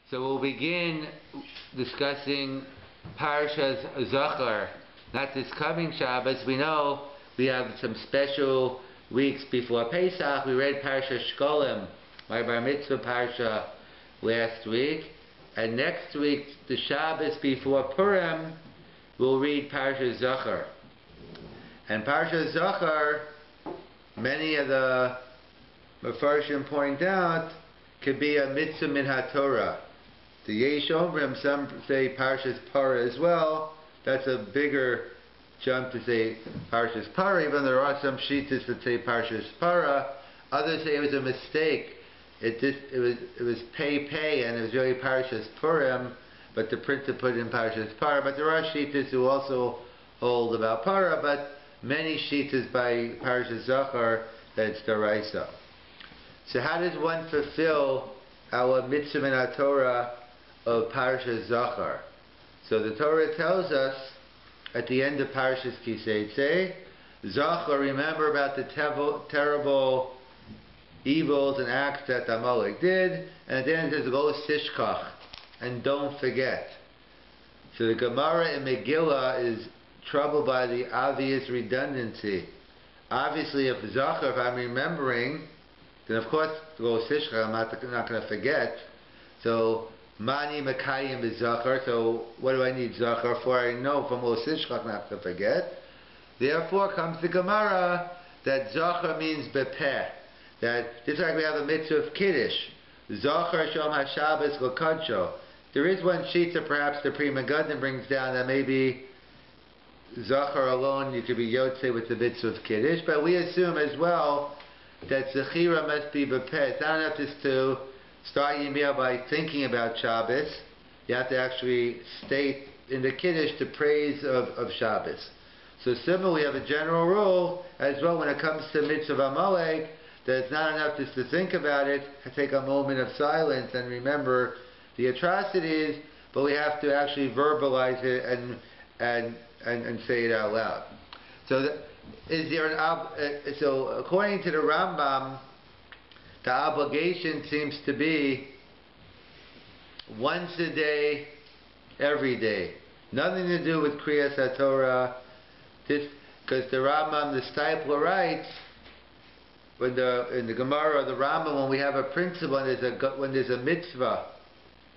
So we'll begin discussing Parsha Zachor. Not this coming Shabbos. We know we have some special weeks before Pesach. We read Parsha Shkolim, my Bar Mitzvah Parsha, last week. And next week, the Shabbos before Purim, we'll read Parsha Zachor. And Parsha Zachor, many of the Mefarshim point out, could be a mitzvah min HaTorah. The Yesh Omrim, some say Parshas Parah as well. That's a bigger jump to say Parshas Parah, even there are some shittas that say Parshas Parah. Others say it was a mistake. It was pay, and it was really Parshas Purim, but the printer put in Parshas Parah. But there are shittas who also hold about Parah, but many shittas by Parshas Zachor that it's Daraisa. So how does one fulfill our mitzvah in our Torah of Parsha Zachor? So the Torah tells us at the end of Parshas Kiseitze, Zachor, remember about the terrible evils and acts that Amalek did, and at the end it says, Lo Sishkach, and don't forget. So the Gemara in Megillah is troubled by the obvious redundancy. Obviously, if Zachor, if I'm remembering, then of course, Lo Sishkach, I'm not going to forget. So, Mani Mekayim is Zachor, so what do I need Zachor for? I know from Lo Sishkach not to forget. Therefore comes the Gemara that Zachor means Bepeh. That just like we have a mitzvah of Kiddush, Zachor Shom HaShabbos L'Kadsho. There is one sheet that perhaps the Pri Megadim brings down that maybe Zachor alone you could be Yotze with the mitzvah of Kiddush, but we assume as well that Zechira must be Bepeh. It's not enough just to start your meal by thinking about Shabbos. You have to actually state in the Kiddush the praise of Shabbos. So similarly, we have a general rule as well when it comes to mitzvah of Amalek, that it's not enough just to think about it, take a moment of silence and remember the atrocities, but we have to actually verbalize it and say it out loud. So is there so according to the Rambam, the obligation seems to be once a day, every day. Nothing to do with Kriyas HaTorah. Because the Rambam, the Stipler writes, in the Gemara or the Rambam, when we have a principle and when there's a mitzvah,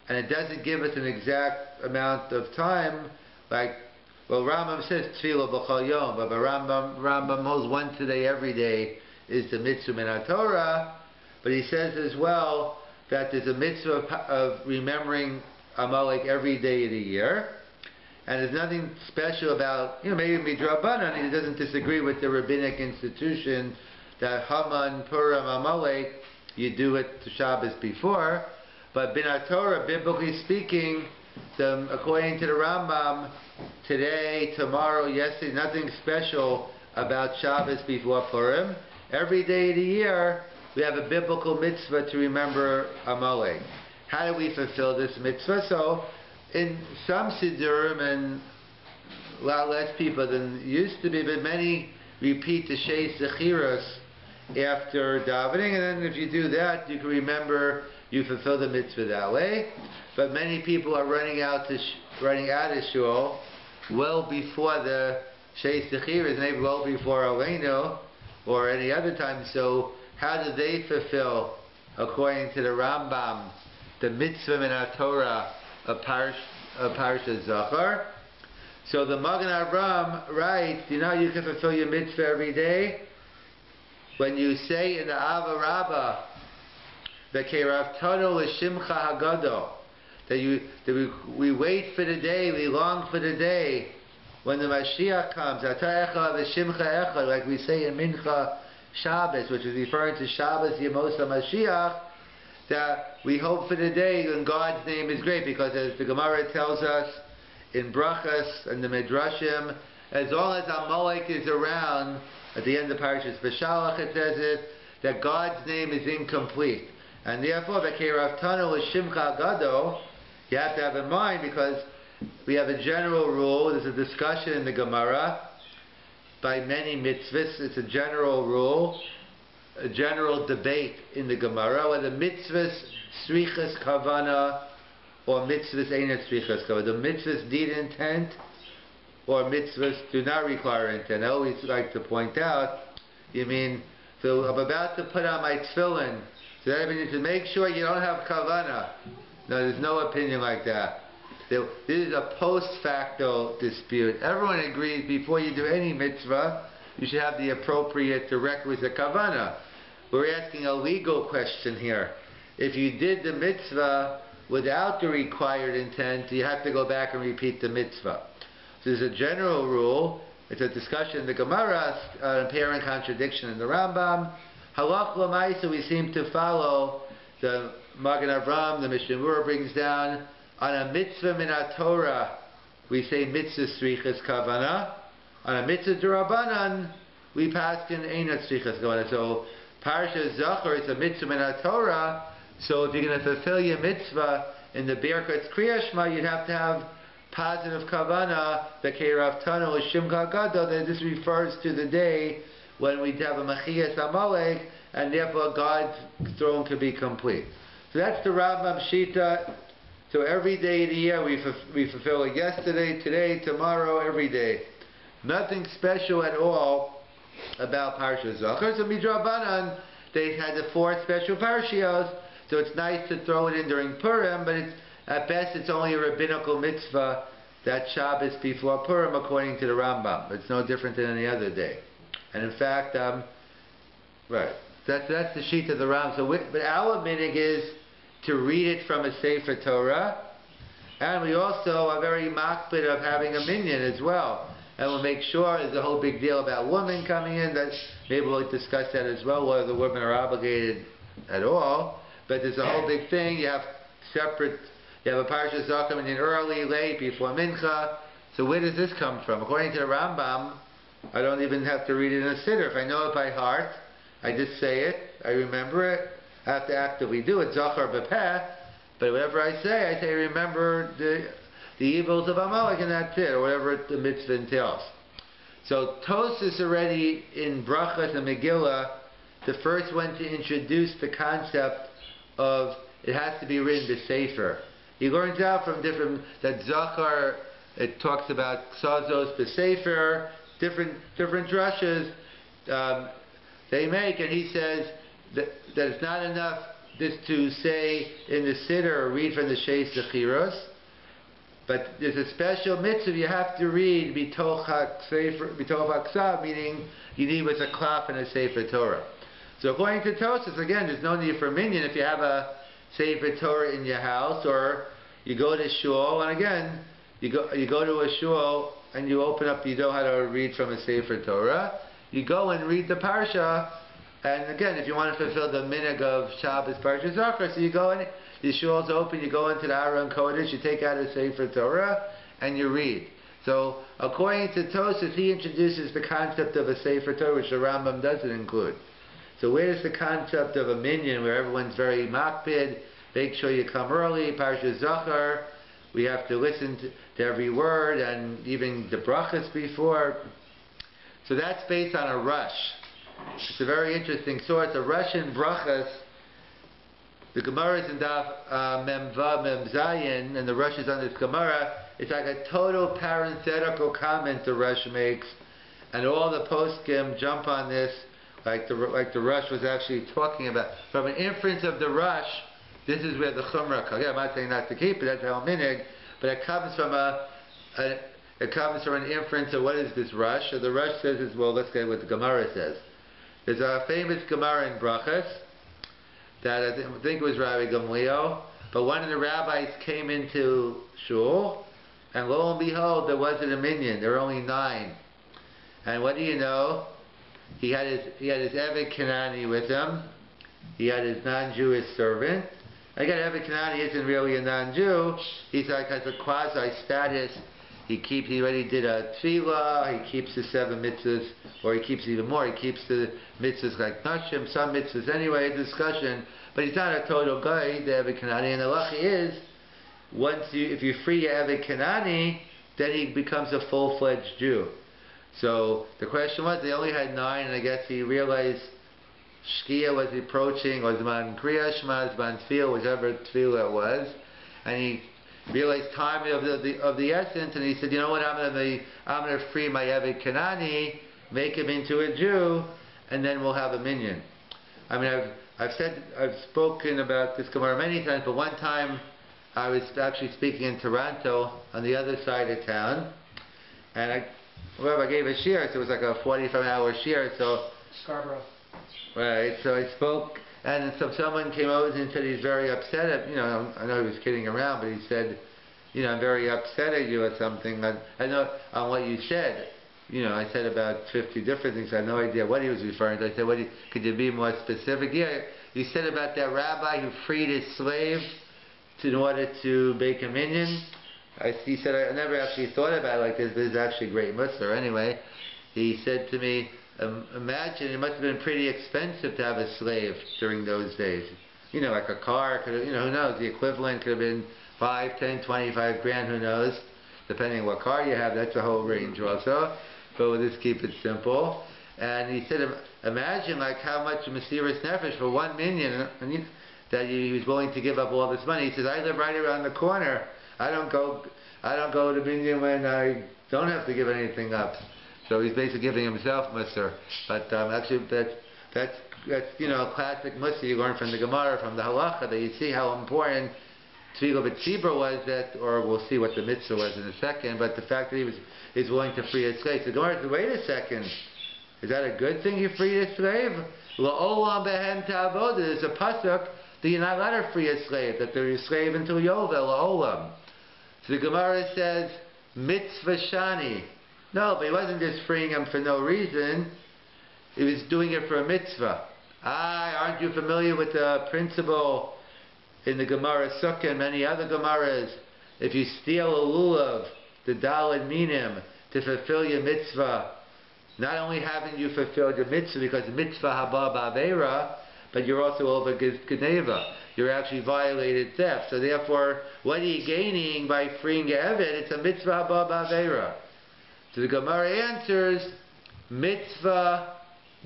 and it doesn't give us an exact amount of time, like, well, Rambam says Tefillah b'chol yom, but Rambam holds once a day, every day is the mitzvah min HaTorah. But he says as well that there's a mitzvah of remembering Amalek every day of the year. And there's nothing special about, maybe Midrabanan, he doesn't disagree with the rabbinic institution that Haman, Purim, Amalek, you do it to Shabbos before. But Bin HaTorah, biblically speaking, according to the Rambam, today, tomorrow, yesterday, nothing special about Shabbos before Purim. Every day of the year, we have a biblical mitzvah to remember Amalek. How do we fulfill this mitzvah? So, in some Siddurim, and a lot less people than used to be, but many repeat the Shei Zechiros after davening, and then if you do that, you can remember you fulfill the mitzvah that way. But many people are running out of shul well before the Shei Zechiros, maybe well before Aleinu or any other time. So how do they fulfill, according to the Rambam, the mitzvah min HaTorah of Parsha Zachor? So the Magen Avraham writes, you can fulfill your mitzvah every day when you say in the Ava Rabbah, the Keravtanu L'Shimcha Hagadol, that we wait for the day, we long for the day when the Mashiach comes, Ata Echad V'Shimcha Echad, like we say in Mincha Shabbos, which is referring to Shabbos Yemosa Mashiach, that we hope for the day when God's name is great, because as the Gemara tells us in Brachas and the Midrashim, as long as Amalek is around, at the end of Parshas V'Shalach it says it, that God's name is incomplete. And therefore, V'Keravtanu L'Shimcha Gado, you have to have in mind, because we have a general rule, there's a discussion in the Gemara, by many mitzvahs, it's a general rule, a general debate in the Gemara, whether mitzvahs, srichas kavana, or mitzvahs ain't tzrichas kavana. The mitzvahs need intent, or mitzvahs do not require intent. I always like to point out, you mean, so I'm about to put on my tefillin, so that means to make sure you don't have kavana. No, there's no opinion like that. This is a post facto dispute. Everyone agrees before you do any mitzvah, you should have the appropriate, the requisite kavana. We're asking a legal question here. If you did the mitzvah without the required intent, you have to go back and repeat the mitzvah. So there's a general rule. It's a discussion in the Gemara, an apparent contradiction in the Rambam. Halach l'maisa, we seem to follow the Magen Avram, the Mishnah Berurah brings down, on a mitzvah min Torah, we say mitzvah tzrichas kavana. On a mitzvah d'Rabbanan, we paskin eina tzrichas kavana. So Parsha Zachor is a mitzvah min Torah. So if you're going to fulfill your mitzvah in the Birkat Kriya Shema, you'd have to have positive kavana, the Kerav Tano, Shimcha Gadol, that this refers to the day when we'd have a Machias Amalek, and therefore God's throne could be complete. So that's the Rambam Shita. So every day of the year we fulfill it. Yesterday, today, tomorrow, every day. Nothing special at all about Parsha Zachor. So Midrabanan, they had the 4 special Parshios, so it's nice to throw it in during Purim, but at best it's only a rabbinical mitzvah that Shabbos before Purim according to the Rambam. It's no different than any other day. And in fact, right, that's the sheet of the Rambam. So but our minig is to read it from a Sefer Torah, and we also are very makpid of having a minyan as well. And we'll make sure there's a whole big deal about women coming in, that maybe we'll discuss that as well, whether the women are obligated at all. But there's a whole big thing. You have separate, you have a Parsha Zachor minyan early, late, before Mincha. So where does this come from? According to the Rambam, I don't even have to read it in a siddur. If I know it by heart, I just say it, I remember it. I have to actively do it, Zachor b'peh, but whatever I say remember the evils of Amalek, and that's it, or whatever the mitzvah entails. So Tosfos already in Brachas and Megillah, the first one to introduce the concept of it has to be written b'sefer. He learns out from different, that Zachor, it talks about Ksazos b'sefer, different drushes they make, and he says that it's not enough just to say in the siddur or read from the Sheis Zechiros, but there's a special mitzvah you have to read bitoch haksav, meaning you need with a klaf and a Sefer Torah. So according to Tosfos, again, there's no need for a minyan if you have a Sefer Torah in your house, or you go to shul, and again, you go to a shul and you open up, you know how to read from a Sefer Torah, you go and read the Parsha. And again, if you want to fulfill the minhag of Shabbos Parsha Zachor, so you go in, the shul's open, you go into the Aron Kodesh, you take out a Sefer Torah, and you read. So, according to Tosfos, he introduces the concept of a Sefer Torah, which the Rambam doesn't include. So where's the concept of a minyan, where everyone's very makpid, make sure you come early, Parsha Zachor, we have to listen to every word, and even the brachas before. So that's based on a rush. It's a very interesting source. A Russian brachas, the Gemara is in Daf Mem Vav Mem Zayin, and the Rush is on this Gemara. It's like a total parenthetical comment the Rush makes, and all the poskim jump on this, like the Rush was actually talking about. From an inference of the Rush, this is where the Chumrah comes. I'm not saying not to keep it, that's how minig, but it comes from an inference of what is this Rush. So the Rush says is, well, let's get what the Gemara says. There's a famous Gemara in Brachas that I think it was Rabbi Gamliel, but one of the rabbis came into shul, and lo and behold, there wasn't a minyan. There were only 9. And what do you know? He had his Eved Kanani with him. He had his non-Jewish servant. Again, Eved Kanani isn't really a non-Jew. He's like has a quasi status. He already did a tefillah, he keeps the 7 mitzvahs, or he keeps even more, he keeps the mitzvahs like Nashim, some mitzvahs anyway, discussion, but he's not a total guy, the Eved Kanani, and the halacha is, if you free your Eved Kanani, then he becomes a full-fledged Jew. So the question was, they only had 9, and I guess he realized Shkia was approaching, or Zman Kriya Shema, Zman Tefillah, whichever Tefillah it was, and he realized time of the essence, and he said, you know what, I'm going to free my Eved Kanani, make him into a Jew, and then we'll have a minyan. I mean, I've spoken about this Gemara many times, but one time I was actually speaking in Toronto on the other side of town, and I gave a shiur, so it was like a 45-hour shiur, so Scarborough. Right, so I spoke, and so someone came over and said he's very upset at, I know he was kidding around, but he said, I'm very upset at you or something. I know on what you said. I said about 50 different things. I had no idea what he was referring to. I said, could you be more specific? Yeah, you said about that rabbi who freed his slave in order to bake a minyan. He said, I never actually thought about it like this, but it's actually a great mussar. Anyway, he said to me, imagine, it must have been pretty expensive to have a slave during those days. Like a car, could have, who knows, the equivalent could have been 5, 10, 25 grand, who knows, depending on what car you have. That's a whole range also, but we'll just keep it simple. And he said, imagine like how much Mesiras Nefesh for one minyan, that he was willing to give up all this money. He says, I live right around the corner. I don't go to minyan when I don't have to give anything up. So he's basically giving himself mussar. But actually, that's classic mussar you learn from the Gemara, from the Halacha, that you see how important Tefillah B'tzibur was, or we'll see what the mitzvah was in a second, but the fact that he's willing to free his slave. So the Gemara says, wait a second, is that a good thing you freed his slave? La'olam behem ta'avodah. There's a pasuk that you're not allowed to free a slave, that they're your slave until Yovel, la'olam. So the Gemara says, mitzvah shani. No, but he wasn't just freeing him for no reason. He was doing it for a mitzvah. Aren't you familiar with the principle in the Gemara Sukkah and many other Gemaras? If you steal a lulav, the daled minim, to fulfill your mitzvah, not only haven't you fulfilled your mitzvah because the mitzvah haba ba'avera, but you're also over geneva. You're actually violated theft. So therefore, what are you gaining by freeing your Eved? It's a mitzvah haba ba'avera. So the Gemara answers, mitzvah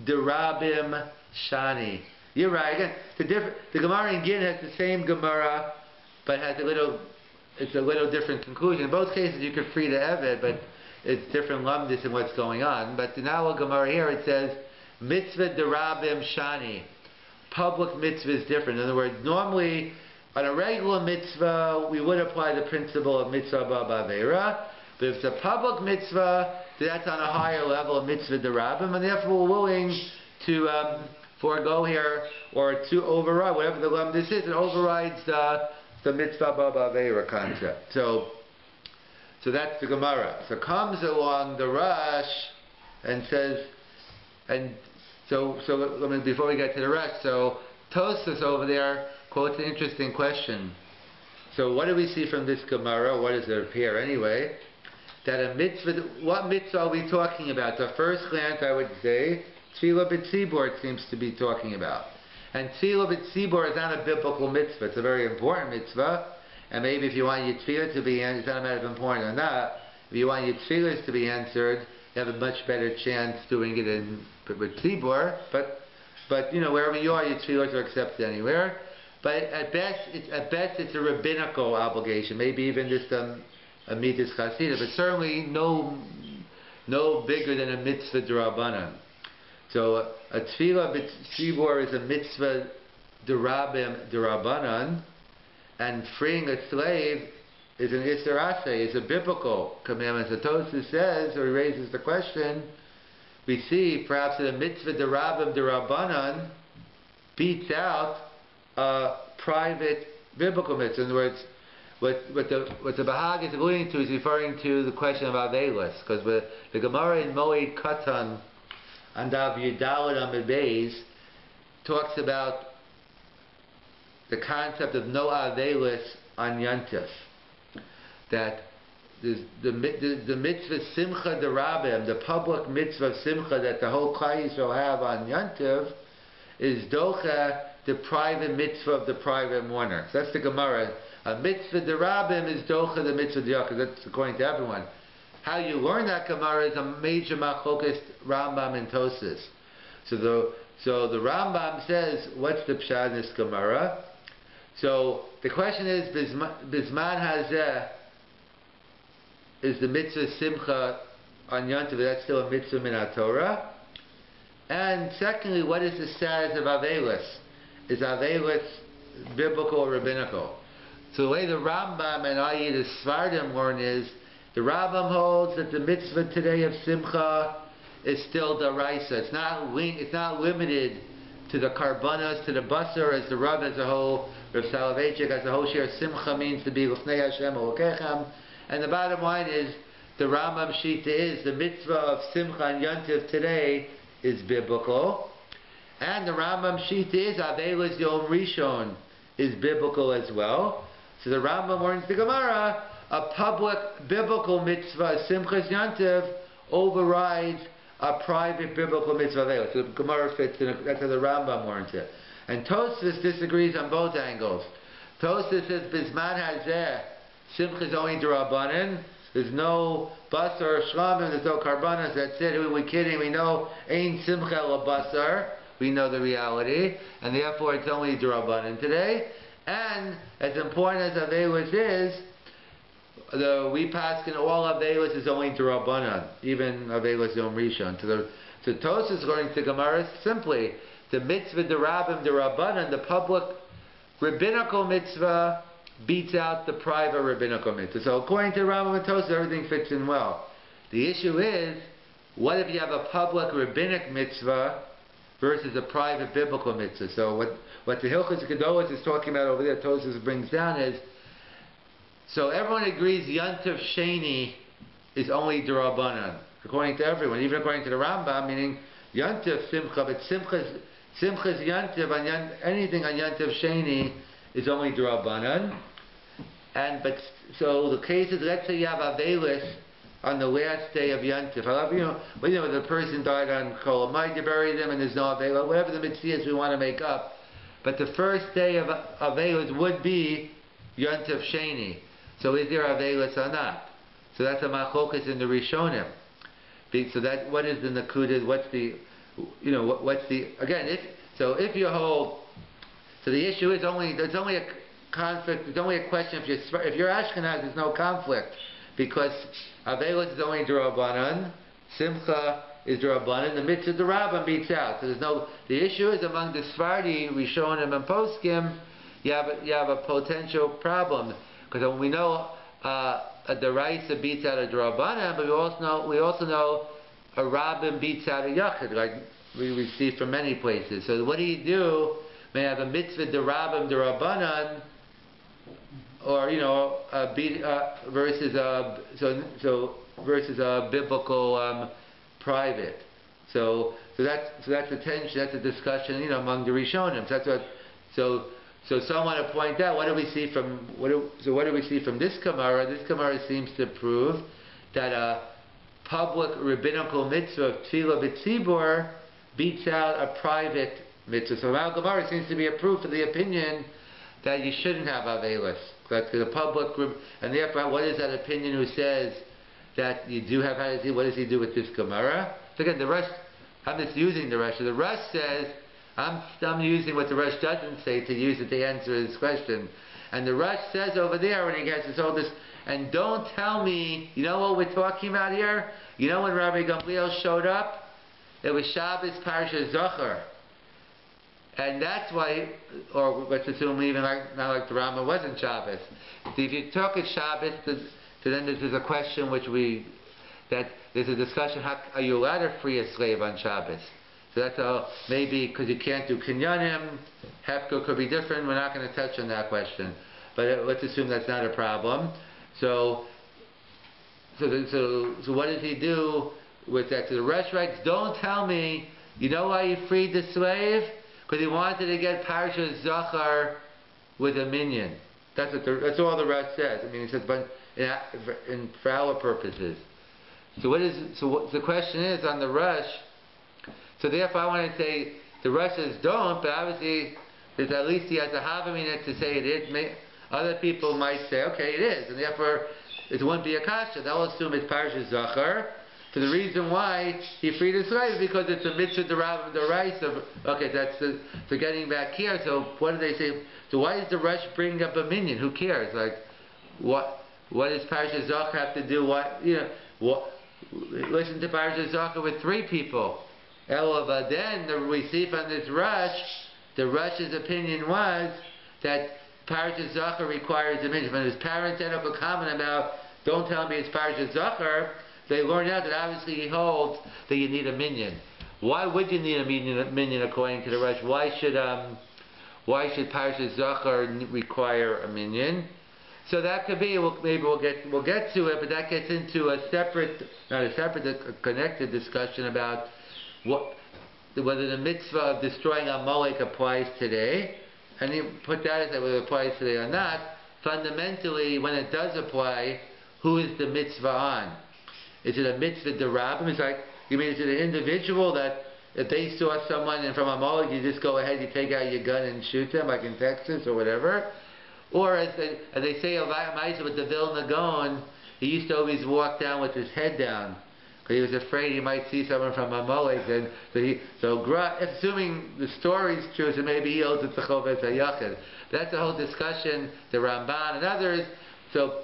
derabim shani. You're right. Again, the Gemara in Gin has the same Gemara, but has it's a little different conclusion. In both cases, you could free the Eved, but it's different lumdis in what's going on. But in our Gemara here, it says, mitzvah derabim shani. Public mitzvah is different. In other words, normally, on a regular mitzvah, we would apply the principle of mitzvah ba'avera. But if it's a public mitzvah, that's on a higher level of mitzvah derabim, and therefore we're willing to forego here, or to override, whatever the lumdis is, it overrides the mitzvah ba'avera concept. So that's the Gemara. So comes along the Rush and says, before we get to the Rush, so Tosfos over there quotes an interesting question. So what do we see from this Gemara? What does it appear anyway? That a mitzvah, what mitzvah are we talking about? At first glance, I would say, Tefillah B'tzibur it seems to be talking about. And Tefillah B'tzibur is not a biblical mitzvah. It's a very important mitzvah. And maybe if you want your tefillah to be answered, it's not a matter of important or not. If you want your tefillahs to be answered, you have a much better chance doing it with tzibur. But wherever you are, your tefillahs are accepted anywhere. But at best, it's a rabbinical obligation. Maybe even just a mitzvah chasida, but certainly no bigger than a mitzvah d'Rabbanan. So a tefillah b'tzibur is a mitzvah d'Rabbanan, and freeing a slave is an Isser Aseh, is a biblical commandment. So Tosfos says, or he raises the question, we see perhaps that a mitzvah d'Rabbanan beats out a private biblical mitzvah. In other words, what the Bahag is alluding to is referring to the question of Avelis, because the Gemara in Moed Katan and Dav Yudalad Amud Beis talks about the concept of no Avelis on Yantif. That the mitzvah Simcha D'Rabim, the public mitzvah of Simcha that the whole Klal Yisrael have on Yantif, is Docha, the private mitzvah of the private mourner. So that's the Gemara. A mitzvah D'Rabim is Docha, the mitzvah D'Yakov. That's according to everyone. How you learn that Gemara is a major machlokas Rambam and Tosfos. So the Rambam says, what's the pshat in this Gemara? So the question is, Bizman Hazeh, is the mitzvah Simcha on Yontiv, that's still a mitzvah min Torah? And secondly, what is the status of Avelis? Is Avelis biblical or rabbinical? So the way the Rambam and i.e. the Sfardim learn is, the Rambam holds that the mitzvah today of Simcha is still daraisa. It's not limited to the karbanos, to the basar, as the Rav as a whole, Rav Soloveitchik as a whole share. Simcha means to be l'fnei Hashem Elokechem. And the bottom line is, the Rambam Shita is, the mitzvah of Simcha and Yontiv today is biblical. And the Rambam Shita is, Avelis Yom Rishon is biblical as well. So the Rambam learns the Gemara, a public biblical mitzvah, Simchas Yontiv, overrides a private biblical mitzvah Avelis. So the Gemara fits in, that's how the Rambam learns it. And Tosfos disagrees on both angles. Tosfos says, Bizman Hazeh, Simcha is only D'Rabbanan. There's no basar or shlamim, there's no karbanas, that's it. Who are we kidding? We know Ein Simcha la basar. We know the reality. And therefore it's only D'Rabbanan today. And as important as Avelis is, we pass in all Avelis is only D'Rabbanan, even Avelis Yom Rishon. So Tosfos according to Gemara simply the mitzvah D'Rabbanan, the public rabbinical mitzvah beats out the private rabbinical mitzvah. So according to Rambam and Tosfos, everything fits in well. The issue is, what if you have a public rabbinic mitzvah versus a private biblical mitzvah? So what the Hilchos Gedolos is talking about over there, Tosfos brings down is, so everyone agrees Yontiv Sheni is only D'Rabbanan, according to everyone, even according to the Rambam, meaning Yontiv Simcha, but Simcha's Yontiv, anything on Yontiv Sheni is only D'Rabbanan. So the case is, let's say you have Avelis on the last day of Yontif. The person died on Kol Hamoed, you bury them and there's no Avelis, whatever the mitzvah is we want to make up. But the first day of Avelis would be Yontif Sheni. So is there Avelis or not? So that's a machlokas in the Rishonim. So that, what is the Nakudah, what's the again, if you hold, so the issue is there's only a conflict, there's only a question if you're Ashkenaz, there's no conflict, because Avelis is only D'Rabbanan, Simcha is D'Rabbanan, the mitzvah D'Rabbanan beats out. So the issue is among the Sfardi, Rishonim and Poskim, you have a potential problem, because we know a Deraisa beats out a D'Rabbanan, but we also know a Rabbin beats out a Yachid, like we see from many places. So what do you do? May have a mitzvah D'Rabbanan, or versus a biblical private. So that's a tension. That's a discussion, among the Rishonim. So someone to point out, what do we see from this Gemara? This Gemara seems to prove that a public rabbinical mitzvah of Tefillah B'tzibur beats out a private mitzvah. So Mal Gemara seems to be a proof of the opinion that you shouldn't have Avelis. That's the public group, and therefore, what is that opinion who says that you do have? What does he do with this Gemara? So again, the Rush, I'm just using the Rush. So the Rush says, I'm using what the Rush doesn't say to use it to answer his question. And the Rush says over there when he gets this all this, and don't tell me, you know what we're talking about here? You know when Rabbi Gamliel showed up? It was Shabbos Parsha Zachor. And that's why, or let's assume even not like the Rama wasn't Shabbos. So if you talk at Shabbos, so then there's a question that there's a discussion, are you allowed to free a slave on Shabbos? So that's maybe because you can't do kinyanim, hefker could be different, we're not going to touch on that question. But let's assume that's not a problem. So what does he do with that? So the Resh writes, don't tell me, you know why you freed the slave? Because he wanted to get Parsha Zachor with a minion. That's all the Rush says. I mean, he says, but for our purposes. So the question is on the Rush. So therefore, I want to say the Rush says don't, but obviously, at least he has a havamina to say it is. Other people might say, okay, it is, and therefore it won't be a kasha. They'll assume it's Parsha Zachor, for the reason why he freed his slave, because it's a mitzvah derived the rights of. Okay, that's the. So getting back here. So what do they say? So why does the rush bring up a minion? Who cares? Like, what does Parsha Zachor have to do? What? Listen to Parsha Zachor with 3 people. Then we see from this rush, the rush's opinion was that Parsha Zachor requires a minion. When his parents end up a comment about, don't tell me it's Parsha Zachor, they learned out that obviously he holds that you need a minion. Why would you need a minion according to the rush? Why should Parsha Zachor require a minion? So that could be. Maybe we'll get to it, but that gets into a connected discussion about whether the mitzvah of destroying Amalek applies today, and you put that as whether it applies today or not. Fundamentally, when it does apply, who is the mitzvah on? Is it a mitzvah derabim? It's like, you mean, is it an individual that if they saw someone and from Amalek, you just go ahead, you take out your gun and shoot them, like in Texas or whatever? Or as they say, with the Vilna Gaon, he used to always walk down with his head down, because he was afraid he might see someone from Amalek. And assuming the story is true, so maybe he holds it to Choves HaYachid. That's a whole discussion, the Ramban and others. So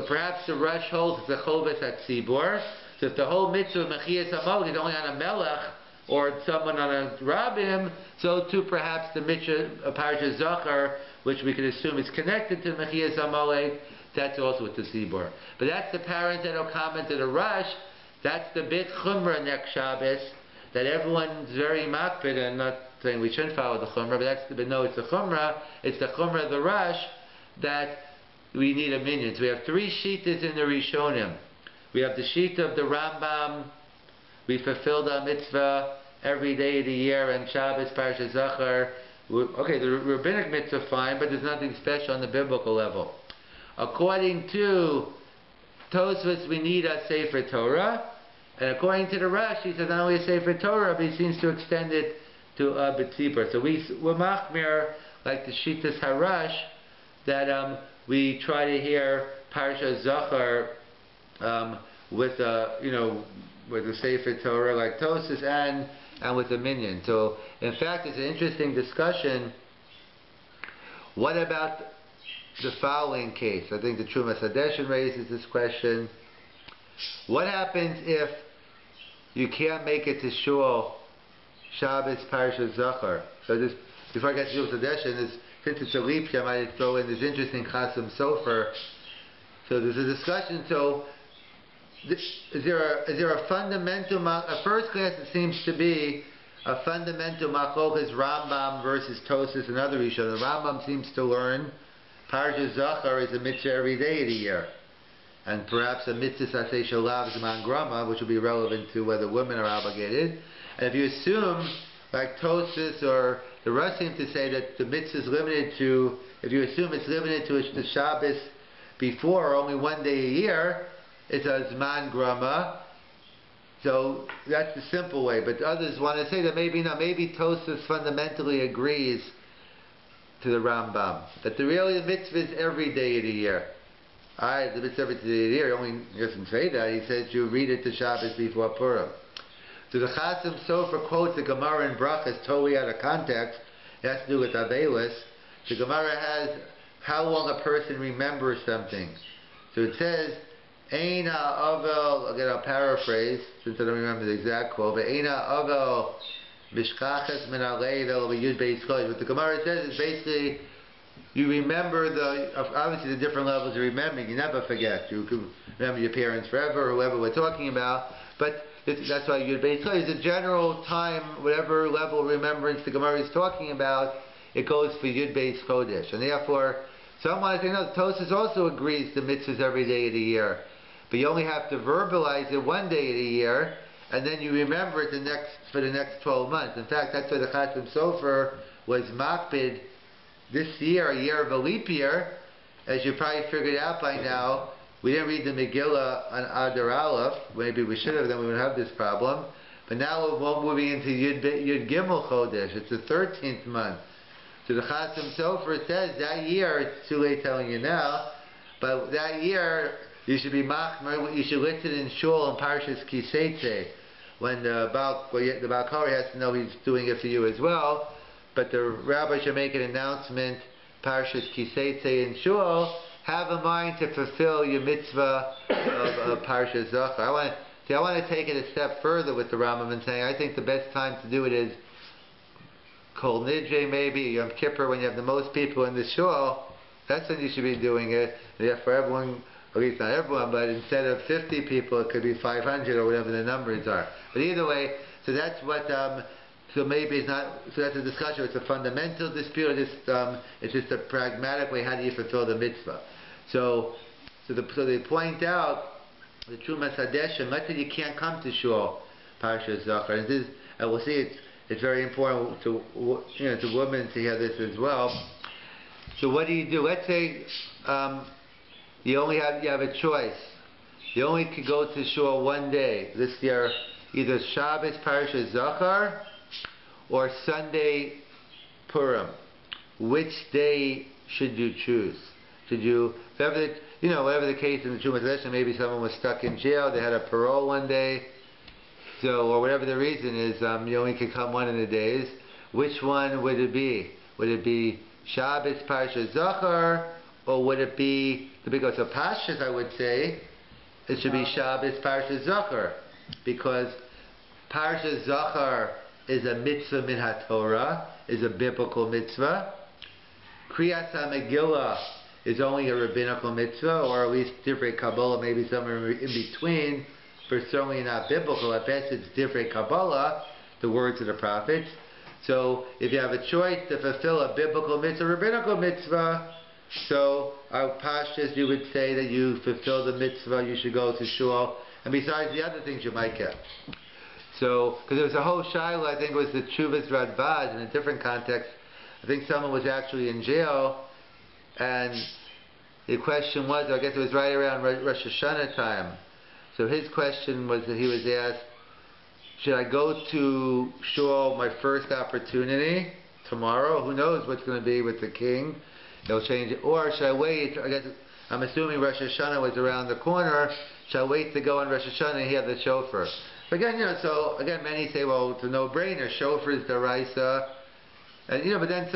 perhaps the Rush holds the Choves HaTzibor. So if the whole mitzvah of Mechias Amalek is only on a Melech or someone on a Rabbim, so too perhaps the mitzvah of Parsha Zachor, which we could assume is connected to Mechias Amalek, that's also with the Tzibor. But that's the parenthetical comment to the Rush. That's the bit Chumrah next Shabbos that everyone's very makpid, and not saying we shouldn't follow the Chumrah, but no, it's the Chumrah. It's the Chumrah of the Rush that we need a minion. So we have 3 shittas in the Rishonim. We have the shita of the Rambam. We fulfilled our mitzvah every day of the year, and Shabbos, Parsha Zachor. Okay, the rabbinic mitzvah fine, but there's nothing special on the biblical level. According to Tosfos, we need a Sefer Torah, and according to the Rashi, he says not only a Sefer Torah, but he seems to extend it to a B'tzibur. So we're machmir, like the Shitas Harash, that we try to hear Parsha Zachor with a Sefer Torah like Tosfos and with a minion. So in fact, it's an interesting discussion. What about the following case? I think the Trumas Hadeshin raises this question. What happens if you can't make it to Shul Shabbos Parsha Zachor? So this, before I get to Trumas Hadeshin, since it's a leap year, I might throw in this interesting Chasam Sofer. So there's a discussion. So is there a fundamental, at first glance it seems to be a fundamental machlokas Rambam versus Tosfos and other Rishonim. The Rambam seems to learn Parsha Zachor is a mitzvah every day of the year, and perhaps a mitzvah saseh shalav zman grama, which will be relevant to whether women are obligated. And if you assume, like Tosfos or the Rosh seem to say that the mitzvah is limited to, if you assume it's limited to the Shabbos before, only one day a year, it's a zman grama. So that's the simple way. But others want to say that maybe Tosfos fundamentally agrees to the Rambam, that the mitzvah is every day of the year. Alright, the mitzvah every day of the year, he doesn't say that, he says you read it to Shabbos before Purim. So the Chasam Sofer quotes the Gemara in Brachas totally out of context. It has to do with Avelis. The Gemara has how long a person remembers something. So it says, Eina Avel, again I'll paraphrase, since I don't remember the exact quote, but Eina Avel Mishkachas min alei v'elo b'yud beis kodesh. What the Gemara says is basically, you remember obviously the different levels of remembering. You never forget. You can remember your parents forever, whoever we're talking about. But that's why yud beis kodesh is a general time, whatever level of remembrance the Gemara is talking about, it goes for yud beis kodesh. And therefore, some might say, no, Tosfos also agrees to mitzvahs every day of the year. But you only have to verbalize it one day of the year, and then you remember it for the next 12 months. In fact, that's why the Chasam Sofer was makpid this year, a year of a leap year. As you probably figured out by now, we didn't read the Megillah on Adar Aleph. Maybe we should have, then we would have this problem. But now we're moving into Yud Gimel Chodesh. It's the 13th month. So the Chasam Sofer says that year, it's too late telling you now, but that year, You should be machmer. You should listen in shul in Parshas Kiseitze, when the Baal Korah has to know he's doing it for you as well. But the rabbi should make an announcement, Parshas Kiseitze in shul. Have in mind to fulfill your mitzvah of Parshas Zachor. I want to take it a step further with the Rambam and saying I think the best time to do it is Kol Nidre, maybe Yom Kippur, when you have the most people in the shul. That's when you should be doing it. Yeah, for everyone, at least not everyone, but instead of 50 people, it could be 500 or whatever the numbers are. But either way, so that's what. So maybe it's not. So that's a discussion. It's a fundamental dispute. It's just a pragmatic way. How do you fulfill the mitzvah? So they point out the Trumas Hadeshim. Let's say you can't come to shul, Parsha Zachor, and we'll see it's very important to to women to hear this as well. So what do you do? Let's say you have a choice. You only could go to shul one day this year, either Shabbos Parsha Zachor or Sunday Purim. Which day should you choose? Should you, whatever the case in the Trumas Hadeshim, maybe someone was stuck in jail, they had a parole one day, so, or whatever the reason is, you only could come one of the days. Which one would it be? Would it be Shabbos Parsha Zachor, or would it be the big of Pashas? I would say it should be Shabbos Parsha Zachor, because Parsha Zachor is a mitzvah min haTorah, is a biblical mitzvah. Kriyas HaMegillah is only a rabbinical mitzvah, or at least divrei Kabbalah, maybe somewhere in between, but certainly not biblical. At best, it's divrei Kabbalah, the words of the prophets. So, if you have a choice to fulfill a biblical mitzvah, rabbinical mitzvah, so our pashas, you would say that you fulfill the mitzvah, you should go to shul, and besides the other things you might get. So, because there was a whole shiloh, I think it was the Tshuvas Radbaz, in a different context. I think someone was actually in jail, and the question was, I guess it was right around Rosh Hashanah time. So his question was that he was asked, should I go to shul my first opportunity tomorrow? Who knows what's going to be with the king? He'll change it. Or should I wait? I guess I'm assuming Rosh Hashanah was around the corner. Should I wait to go on Rosh Hashanah and hear the shofar? Again, so again, many say, well, it's a no-brainer. Shofar is deraisa. And but then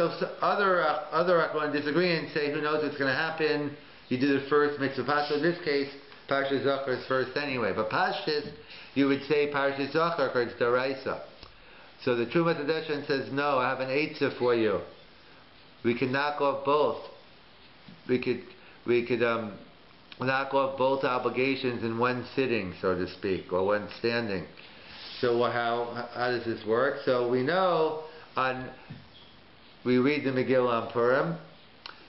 other Akron disagree and say, who knows what's going to happen? You do the first mitzvah. So in this case, Parsha Zachor is first anyway. But Pashas, you would say Parsha Zachor because it's deraisa. So the Trumas Hadeshim says, no, I have an eitzah for you. We can knock off both. We could knock off both obligations in one sitting, so to speak, or one standing. So how does this work? So we know we read the Megillah on Purim.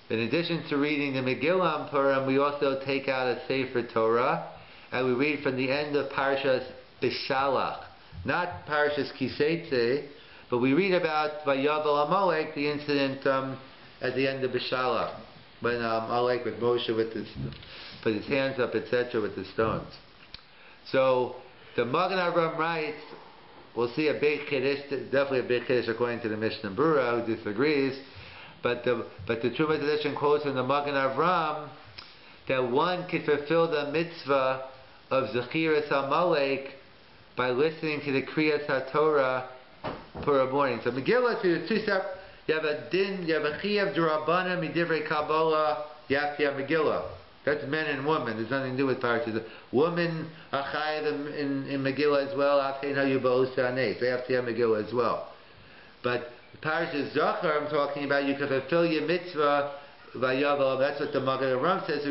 In addition to reading the Megillah on Purim, we also take out a Sefer Torah, and we read from the end of Parshas Bishalach, not Parshas Kiseitze, but we read about Vayavel Amalek, the incident at the end of Bishalach, when Amalek with Moshe put his hands up, etc., with the stones. So the Magen Avraham writes, we'll see a big Kiddush, definitely a big Kiddush according to the Mishnah Berurah, who disagrees, but the Trumas Hadeshim quotes from the Magen Avraham that one could fulfill the mitzvah of Zechiras Amalek by listening to the Kriyas HaTorah Purim morning. So Megillah, so two separate. You have a din, you have a Chiyav D'Rabbanan Midivrei Kabbalah. You have to have Megillah. That's men and women. There's nothing to do with Parshas. Women are chayav in Megillah as well. After you both they have to have Megillah as well. But Parshas Zachor, I'm talking about, you can fulfill your mitzvah vayavel. That's what the Magen Avraham says.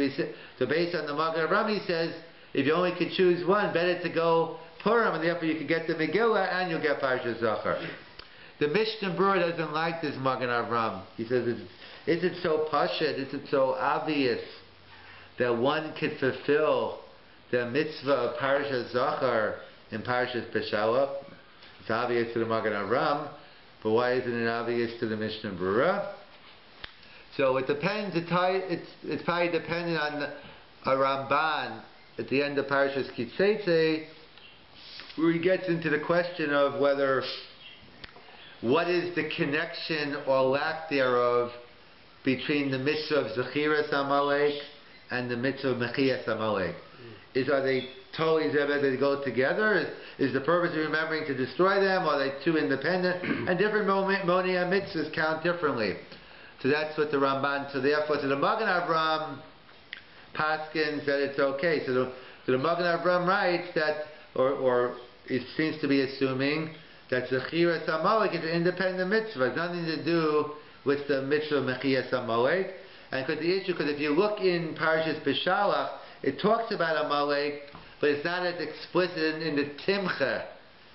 So based on the Magen Avraham, he says if you only could choose one, better to go Purim, and therefore you can get the Megillah and you'll get Parshas Zachor. The Mishnah Berurah doesn't like this Magen Avraham. He says, is it so pashut? Is it so obvious that one could fulfill the mitzvah of Parshas Zachor in Parshas Bishalach? It's obvious to the Magen Avraham, but why isn't it obvious to the Mishnah Berurah? So it depends. It's probably dependent on a Ramban at the end of Parshas Kiseitze, where he gets into the question of what is the connection or lack thereof between the mitzvah of Zechiras Amalek and the mitzvah of Mechias Amalek? Are they totally separate? They go together? Is the purpose of remembering to destroy them? Are they two independent? And different Monia mitzvahs count differently. So that's what the Ramban. So therefore, the Magen Avraham paskins that it's okay. So the Magen Avraham writes that, or it seems to be assuming that Zechiras Amalek is an independent mitzvah. It's nothing to do with the mitzvah of Mechias Amalek. And because if you look in Parshas Beshalach, it talks about Amalek, but it's not as explicit in the Timcha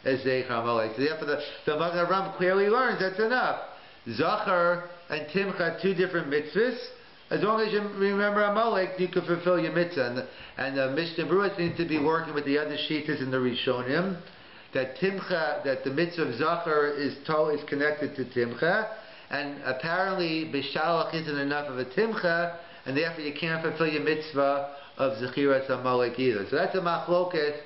as Zechar Amalek. So therefore the Magen Avraham clearly learns that's enough. Zachor and Timcha are two different mitzvahs. As long as you remember Amalek, you can fulfill your mitzvah. And the Mishnah Berurah seems to be working with the other Shittas in the Rishonim, that Timcha, that the mitzvah of Zachor is connected to Timcha, and apparently Bishalach isn't enough of a Timcha, and therefore you can't fulfill your mitzvah of Zechiras Amalek either. So that's a machloket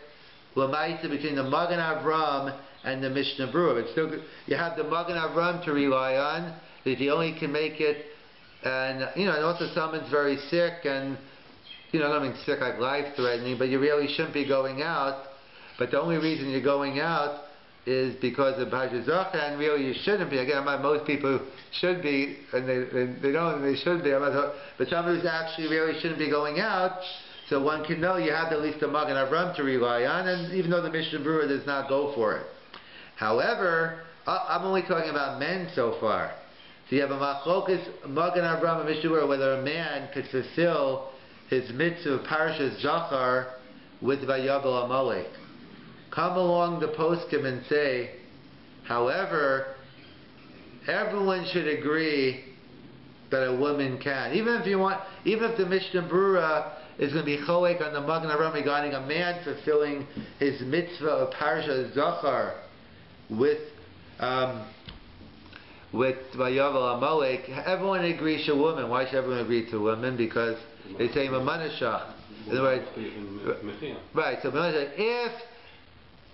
l'maisa between the Magen Avraham and the Mishnah Berurah. But still, you have the Magen Avraham to rely on. If you only can make it, and and also someone's very sick, and I don't mean sick like life-threatening, but you really shouldn't be going out. But the only reason you're going out is because of Parsha Zachor, and really you shouldn't be. Again, most people should be, and they don't, and they should be. But someone who's actually really shouldn't be going out, so one can know you have at least the Magen Avraham to rely on, and even though the Mishnah Berurah does not go for it. However, I'm only talking about men so far. So you have a machlokas Magen Avraham and Mishnah Berurah whether a man could fulfill his mitzvah of Parsha Zachor with Vayavel Amalek. Come along the poskim and say, however, everyone should agree that a woman can. Even if the Mishnah Berurah is going to be cholek on the Magen Avraham regarding a man fulfilling his mitzvah of Parsha Zachor with Vayavel Amalek, everyone agrees to a woman. Why should everyone agree to a woman? Because they say Mamanashach. In other words, right. So if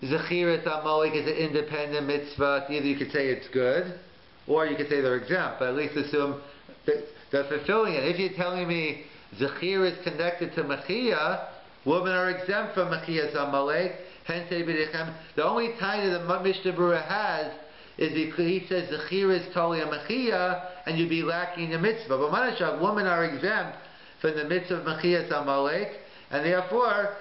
Zechiras Amalek is an independent mitzvah, either you could say it's good, or you could say they're exempt, but at least assume that they're fulfilling it. If you're telling me Zechir is connected to Mechia, women are exempt from Mechias Amalek, hence the only time that the Mishnah Berurah has is because he says Zechir is totally a Mechia, and you'd be lacking the mitzvah. But Manashach, women are exempt from the mitzvah of Mechias Amalek, and therefore,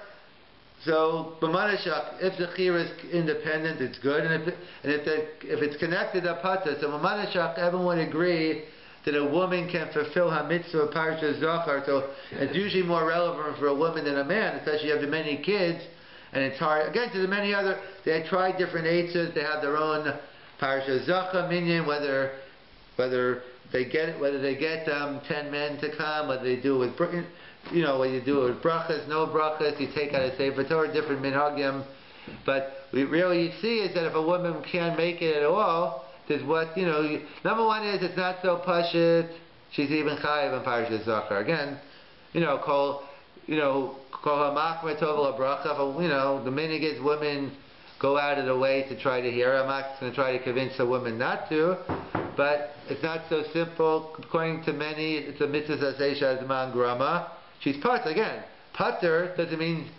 so, B'manashach, if the chir is independent, it's good, and if it's connected to Pata, so B'manashach, everyone would agree that a woman can fulfill her mitzvah of Parsha Zachor. So it's usually more relevant for a woman than a man, especially if you have many kids, and it's hard. Again, to the many other, they try different eitzes, they have their own Parsha Zachor minyan, whether they get 10 men to come, whether they do it with whether you do it with brachas, no brachas, you take out a Sefer Torah, different minhagim. But you see is that if a woman can't make it at all, there's number one is it's not so pashut, she's even chayiv in Parsha Zachor. Again, kol hamakmer tov bracha. The minhag is women go out of the way to try to hear. I'm not going to try to convince a woman not to, but it's not so simple. According to many, it's a mitzvah aseh man grama. She's pater. Again, pater doesn't mean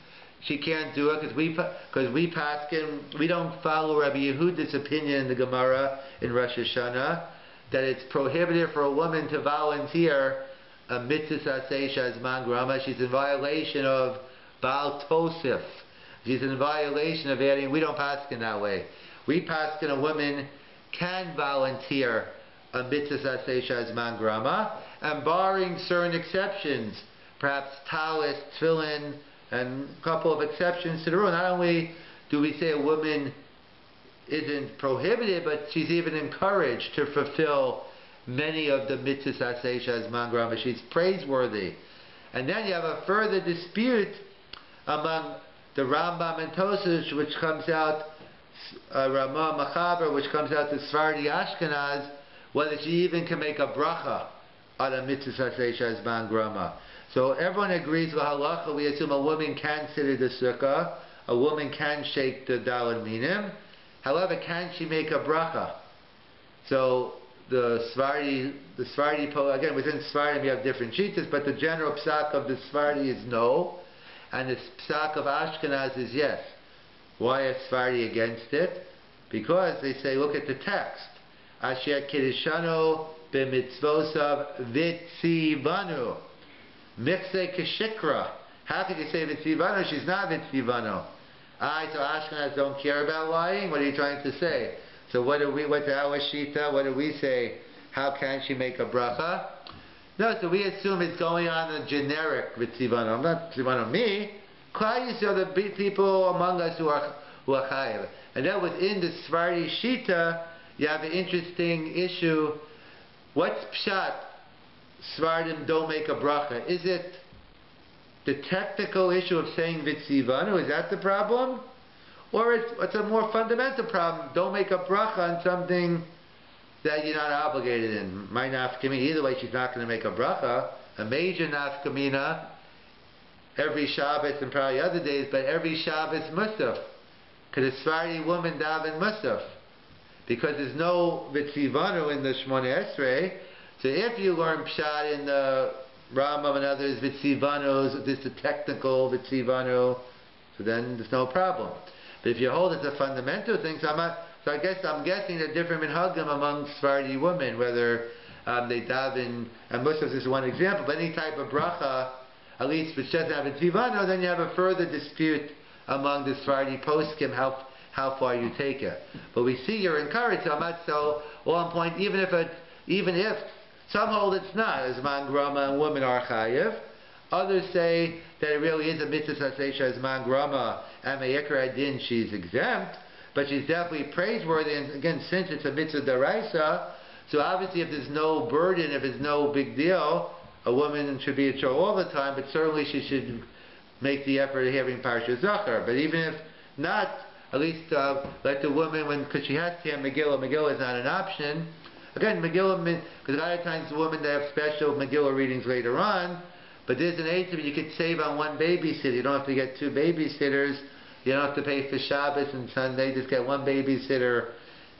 she can't do it, because we paskin, we don't follow Rabbi Yehuda's opinion in the Gemara in Rosh Hashanah that it's prohibited for a woman to volunteer a mitzvah aseh shazman grama. She's in violation of Baal Tosif. She's in violation of adding. We don't paskin that way. We paskin a woman can volunteer a mitzvah aseh shazman grama, and barring certain exceptions, perhaps talis, tefillin, and a couple of exceptions to the rule. Not only do we say a woman isn't prohibited, but she's even encouraged to fulfill many of the mitzvahs aseh shazman grama. She's praiseworthy. And then you have a further dispute among the Rambam and Tosafos, which comes out, Ramah Machaber, which comes out to Sephardi Ashkenaz, whether she even can make a bracha on a mitzvah aseh shazman grama. So everyone agrees with halacha. We assume a woman can sit at the sukkah, a woman can shake the daled minim. However, can she make a bracha? So Sephardi, again, within Sephardi we have different shitas, but the general psak of the Sephardi is no, and the psak of Ashkenaz is yes. Why is Sephardi against it? Because they say, look at the text. Asher Kiddishanu b'mitzvosav vitzivanu. Michse keshikra. How could you say vitzivanu? She's not vitzivanu. So Ashkenaz don't care about lying? What are you trying to say? So what's our shita? What do we say? How can she make a bracha? No, so we assume it's going on a generic vitzivanu. I'm not vitzivanu me. Klal Yisrael, the people among us who are chayav. And then within the Sephardi shita, you have an interesting issue. What's pshat? Sephardim don't make a bracha. Is it the technical issue of saying vitzivanu? Is that the problem? Or it's a more fundamental problem. Don't make a bracha on something that you're not obligated in. My nafkamina, either way she's not going to make a bracha. A major nafkamina, every Shabbos and probably other days, but every Shabbos musaf. Because a Sephardi woman daven musaf. Because there's no vitzivanu in the Shmoneh Esrei. So if you learn pshat in the Rambam and others, vitzivanu, this is a technical vitzivanu, so then there's no problem. But if you hold it's a fundamental thing, so I'm guessing that different minhagim among Sephardi women, whether they daven, and musaf is one example, but any type of bracha, at least which doesn't have vitzivanu, then you have a further dispute among the Sephardi poskim how far you take it. But we see you're encouraged, so on point, even if some hold it's not, as man grama and women are chayiv. Others say that it really is a mitzvah sasesha as man grama and me'ikra adin she's exempt, but she's definitely praiseworthy. And again, since it's a mitzvah daraisa, so obviously if there's no burden, if it's no big deal, a woman should be at show all the time. But certainly she should make the effort of having Parsha Zachor. But even if not, at least let the woman, because she has to have Megillah is not an option. Again, Megillah, because a lot of times the women they have special Megillah readings later on, but there's an age that you could save on one babysitter. You don't have to get two babysitters. You don't have to pay for Shabbos and Sunday. Just get one babysitter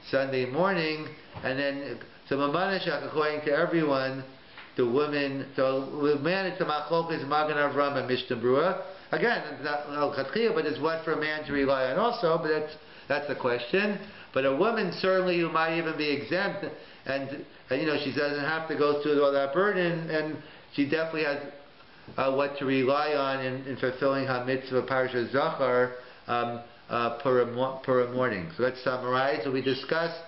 Sunday morning, and then so Mamanashach, according to everyone, the women. So we manage the Machlokas Magen Avram and Mishnah Berurah. Again, it's not al-Chatchiyah, but it's what for a man to rely on also. But that's the question. But a woman certainly who might even be exempt, and she doesn't have to go through all that burden, and she definitely has what to rely on in fulfilling her mitzvah Parsha Zachor Purim morning. So let's summarize. So we discussed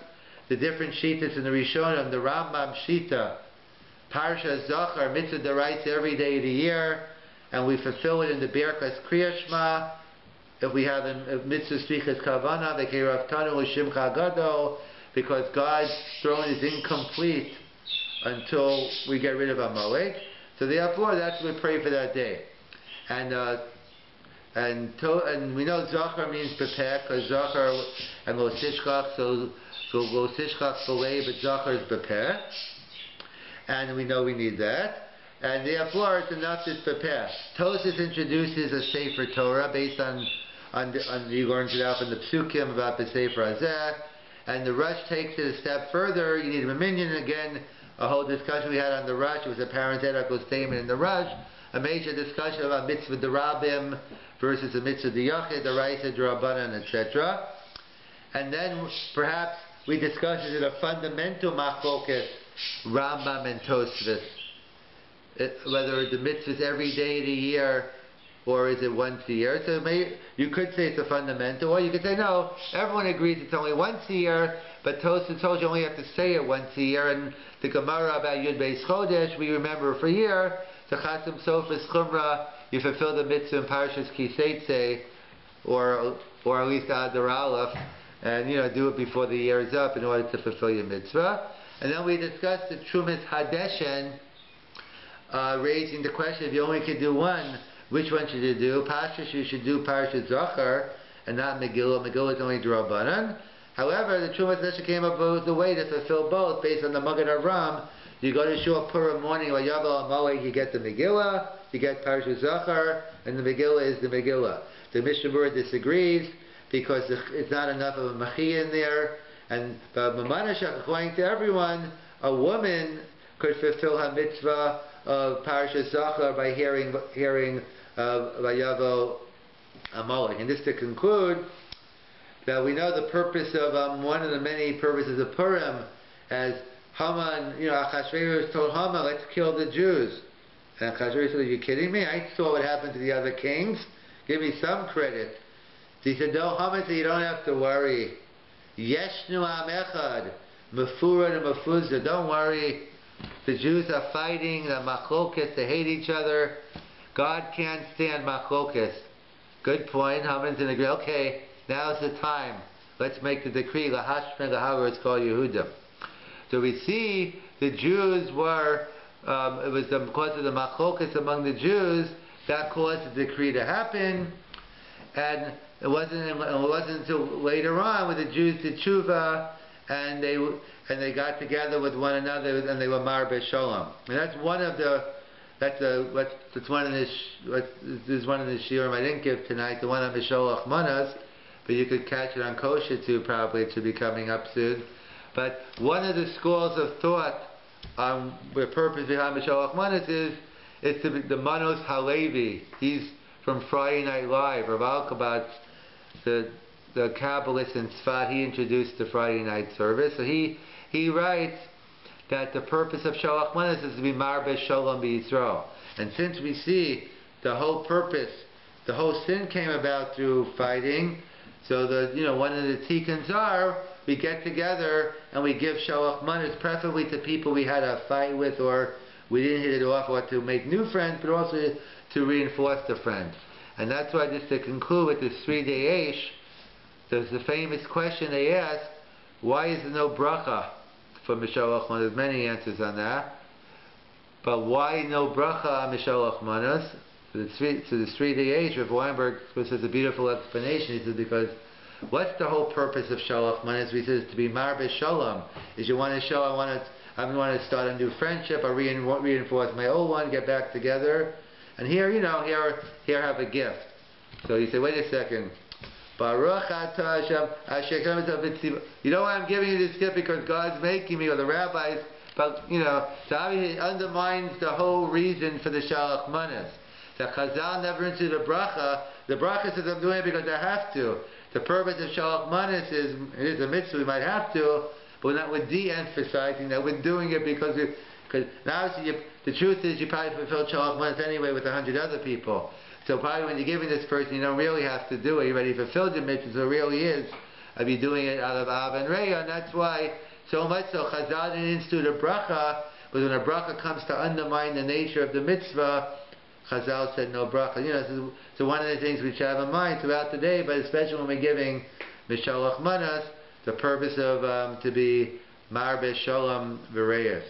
the different shitas in the Rishonim, the Rambam shita, Parsha Zachor, mitzvah deraisa every day of the year, and we fulfill it in the Birkas Kriya Shema. If we have a mitzvah slichas kavana, the keraftanu l'shimcha gadol, because God's throne is incomplete until we get rid of Amalek. So therefore, that's what we pray for that day. And we know Zachor means prepare, because Zachor and Lo Tishchach, so Lo Tishchach Folei, but Zachor is prepare. And we know we need that. And therefore, it's enough to prepare. Tosfos introduces a Sefer Torah based on you learned it out in the Psukim about the Sefer Hazeh. And the Rush takes it a step further. You need a minion. Again, a whole discussion we had on the Rush. It was a parenthetical statement in the Rush. A major discussion about mitzvah derabim versus the mitzvah diyachid, the raisa derabanan, etc. And then perhaps we discuss is it a fundamental machloket, Rambam and Tosfos, whether the mitzvah is every day of the year or is it once a year. So you could say it's a fundamental, or you could say no, everyone agrees it's only once a year, but Tosfos told you only have to say it once a year. And the Gemara about Yud Beis Chodesh, we remember for a year. The Chasim Sofas Chumrah, you fulfill the mitzvah in Parshas Kiseitze, or at least Adar Aleph, and do it before the year is up in order to fulfill your mitzvah. And then we discussed the Trumas Hadeshen, raising the question if you only could do one, which one should you do? Parshas, you should do Parsha Zachor and not Megillah. Megillah is only D'Rabbanan. However, the Trumas Hadeshen came up with a way to fulfill both based on the Magen Avram. You go to Shul Purim morning, or Yavel Amalek, you get the Megillah, you get Parsha Zachor, and the Megillah is the Megillah. The Mishnah Berurah disagrees because it's not enough of a Machiyah in there. And Mamanashach, according to everyone, a woman could fulfill her mitzvah of Parsha Zachor by hearing Vayavo Amalek. And this to conclude that we know the purpose of one of the many purposes of Purim, as Haman, Achashverosh told Haman, let's kill the Jews. And Achashverosh said, are you kidding me? I saw what happened to the other kings. Give me some credit. So he said, no, Haman said, you don't have to worry. Yeshnu am echad, mefurad and mefuzah. Don't worry. The Jews are fighting, the machlokes, they hate each other. God can't stand machlokes. Good point. Haman's in agreement. Okay, now's the time. Let's make the decree. Lahashpen lahavar, it's called Yehudim. So we see the Jews were, it was because of the machlokes among the Jews that caused the decree to happen. And it wasn't until later on when the Jews did tshuva and they got together with one another and they were mar b'sholom. And that's one of the one of the shiurim I didn't give tonight, the one on Misholach Manas, but you could catch it on Kosher too, probably. It should be coming up soon. But one of the schools of thought on the purpose behind Misholach Manas is the Manos Halevi. He's from Friday Night Live. Rav Alkabat, the Kabbalist in Tzfat, he introduced the Friday night service. So he writes that the purpose of Sholach Manas is to be Marbeh Sholom B'Yisrael. And since we see the whole purpose, the whole sin came about through fighting, so one of the tikkun are we get together and we give Sholach Manas preferably to people we had a fight with or we didn't hit it off, or to make new friends, but also to reinforce the friends. And that's why, just to conclude with this 3-day Eish, there's the famous question they ask, why is there no bracha for Misholach Manas? There's many answers on that. But why no bracha on Misholach Manas? So the 3-day Eish, Rav Weinberg says a beautiful explanation. He says, because what's the whole purpose of Sholach Manas? He says to be Marbeh Sholom. Is you want to show, I want to start a new friendship, or reinforce my old one, get back together. And here have a gift. So you say, wait a second. Baruch atah Hashem asher kramta v'tziva. You know why I'm giving you this gift? Because God's making me, or the rabbis. But so obviously it undermines the whole reason for the Sholach Manas. The Chazal never into the bracha. The bracha says I'm doing it because I have to. The purpose of Sholach Manas is, it is a mitzvah, we might have to, but we're de-emphasizing that we're doing it because now obviously the truth is you probably fulfilled Sholach Manas anyway with 100 other people. So probably when you're giving this person, you don't really have to do it. You already fulfilled your mitzvah, so it really is of you doing it out of Av and Reya, and that's why so much so Chazal didn't institute a bracha, but when a bracha comes to undermine the nature of the mitzvah, Chazal said no bracha. So one of the things we should have in mind throughout the day, but especially when we're giving Misholach Manas, the purpose of to be Marbeh Sholom V'Reyes.